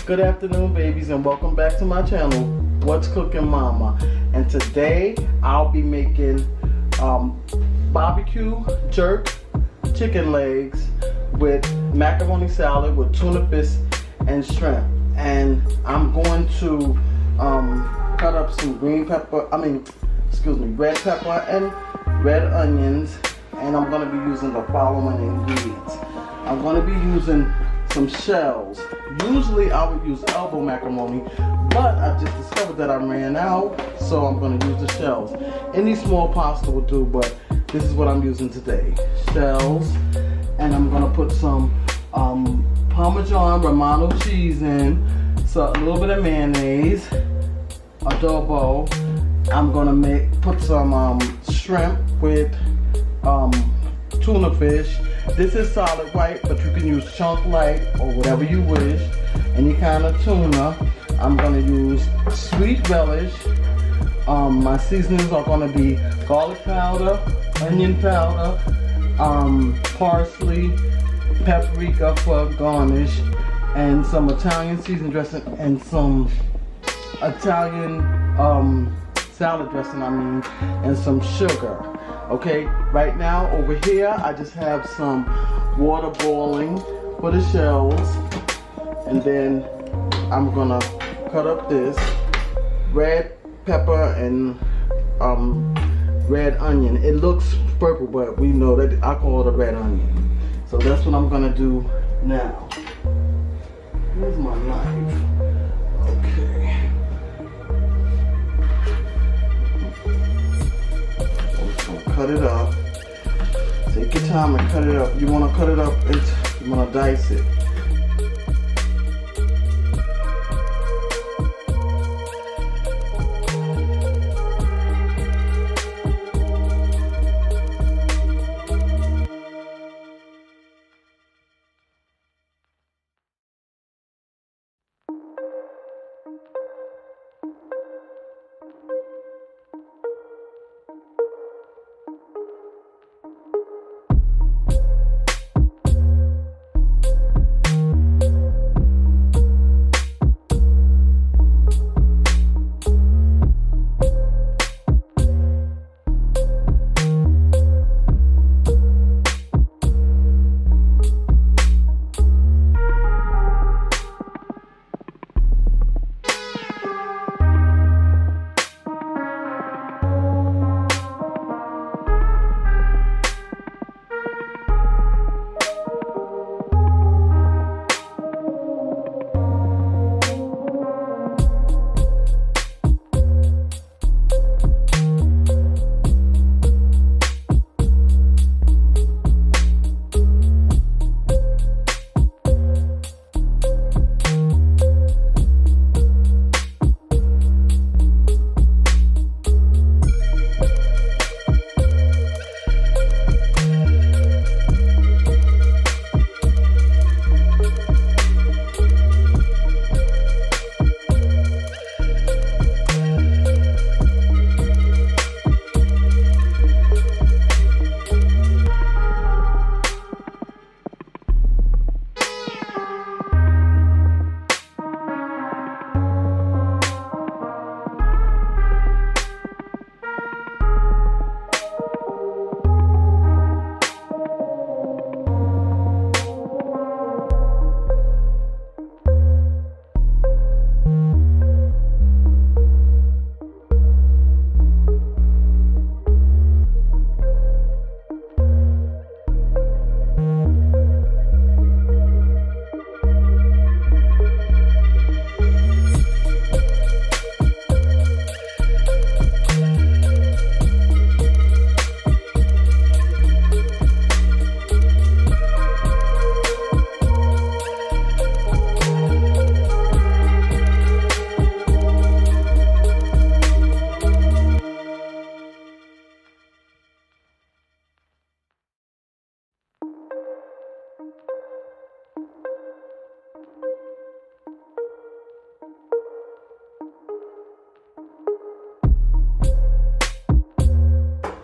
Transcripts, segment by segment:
Good afternoon, babies, and welcome back to my channel, What's Cooking Mama. And today I'll be making barbecue jerk chicken legs with macaroni salad with tuna fish and shrimp. And I'm going to cut up some red pepper and red onions, and I'm going to be using the following ingredients. I'm going to be using some shells. Usually I would use elbow macaroni, but I just discovered that I ran out, so I'm going to use the shells. Any small pasta will do, but this is what I'm using today. Shells, and I'm going to put some Parmesan Romano cheese in, so a little bit of mayonnaise, adobo. I'm going to put some shrimp with tuna fish. This is solid white, but you can use chunk light or whatever you wish. Any kind of tuna. I'm going to use sweet relish. My seasonings are going to be garlic powder, onion powder, parsley, paprika for garnish, and some Italian seasoning dressing and some Italian salad dressing, and some sugar. Okay, right now over here I just have some water boiling for the shells, and then I'm gonna cut up this red pepper and red onion. It looks purple, but we know that I call it a red onion. So that's what I'm gonna do now. Here's my knife. Okay. Cut it up. Take your time and cut it up. You want to cut it up and you want to dice it.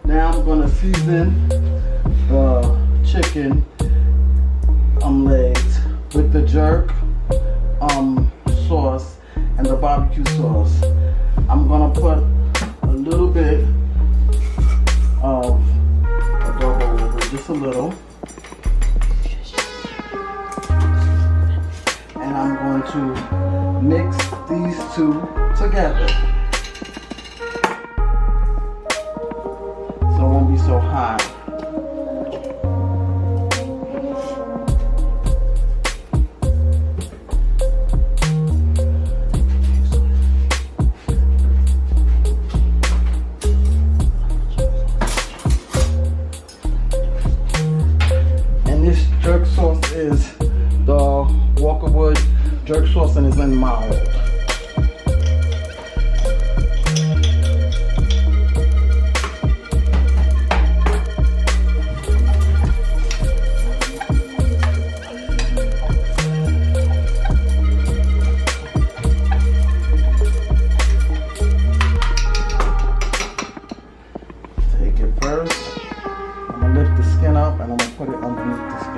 Now I'm going to season the chicken legs with the jerk the barbecue sauce. I'm gonna put a little bit of adobo over it, just a little. And I'm going to mix these two together so it won't be so hot. Jerk sauce is the Walkerwood jerk sauce and it's in mild. Take it first. I'm gonna lift the skin up and I'm gonna put it underneath the skin.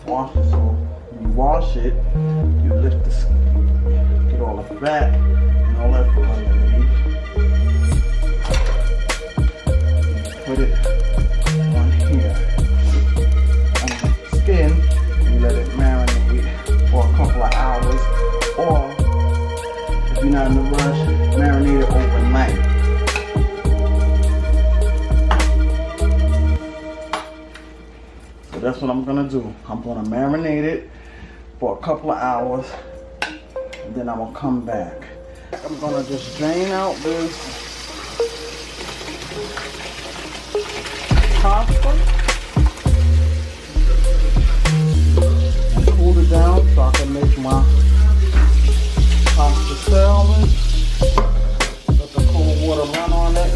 Wash it, so when you wash it, you lift the skin, get all the fat and all that from underneath. And put it on here. On the skin, you let it marinate for a couple of hours, or if you're not in a rush, marinate it overnight. That's what I'm gonna do. I'm gonna marinate it for a couple of hours, and then I'm gonna come back. I'm gonna just drain out this pasta and cool it down so I can make my pasta salad. Let the cold water run on it.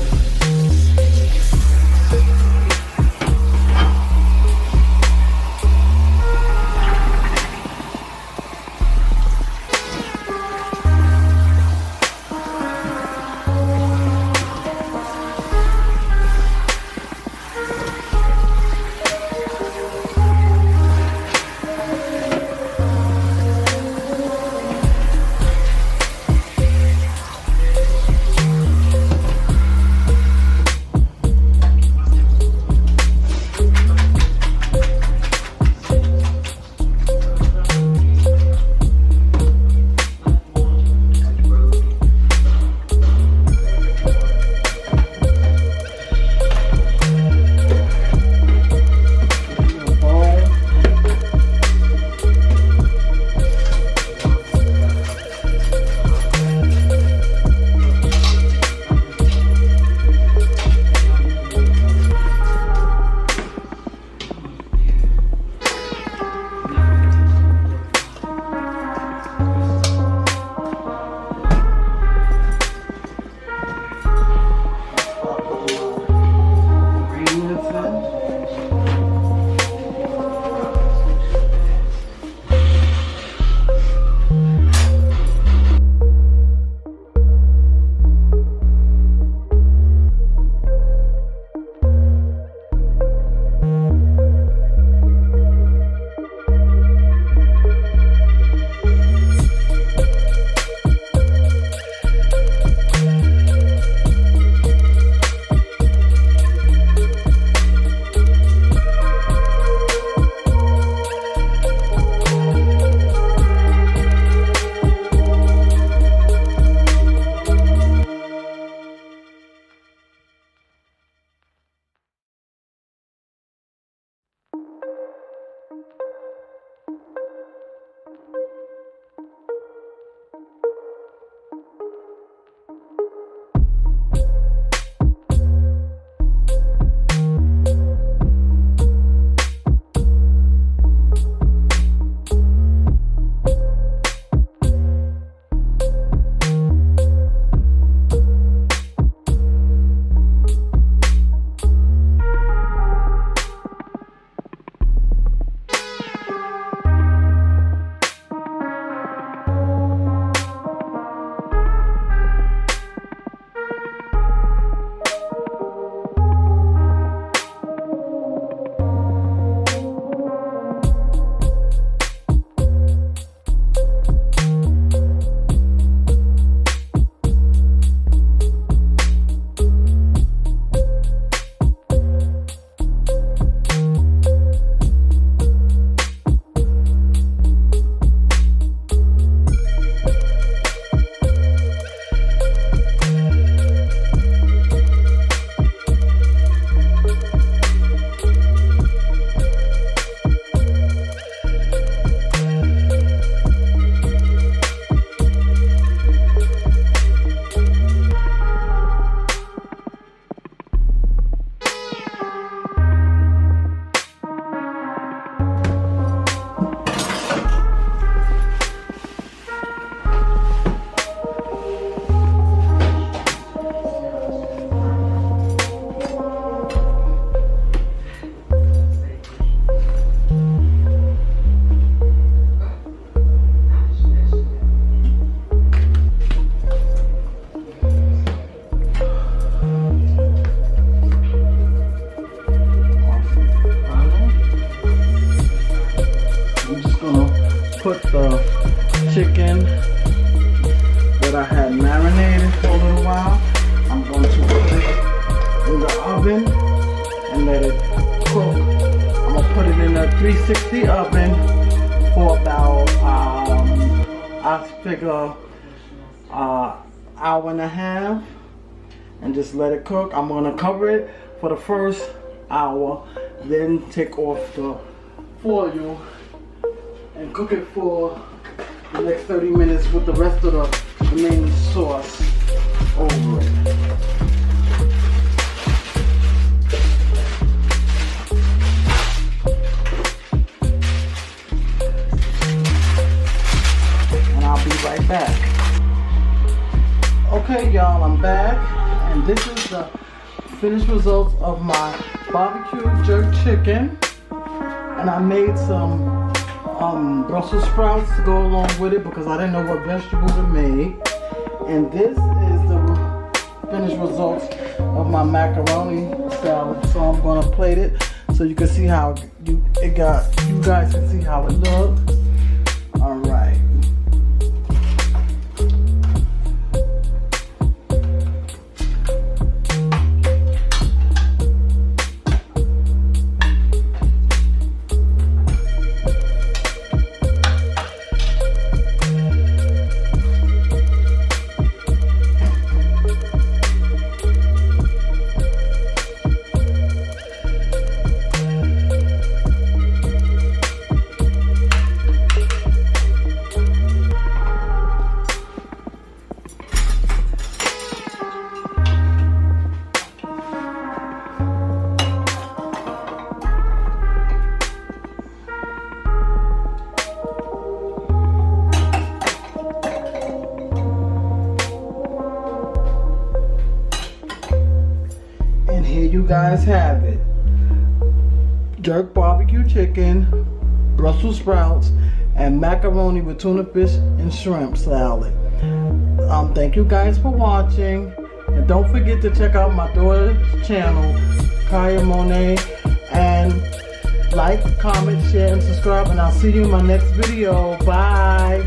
put the chicken that I had marinated for a little while. I'm going to put it in the oven and let it cook. I'm going to put it in a 360 oven for about, I figure, hour and a half, and just let it cook. I'm going to cover it for the first hour, then take off the foil and cook it for the next 30 minutes with the rest of the remaining sauce over it. And I'll be right back. Okay, y'all, I'm back, and this is the finished results of my barbecue jerk chicken. And I made some Brussels sprouts to go along with it because I didn't know what vegetables to make. And this is the finished results of my macaroni salad. So I'm gonna plate it so you can see how you guys can see how it looks. All right. You guys have it. Jerk barbecue chicken, Brussels sprouts, and macaroni with tuna fish and shrimp salad. Thank you guys for watching, and don't forget to check out my daughter's channel, Kaya Monet, and like, comment, share, and subscribe, and I'll see you in my next video. Bye.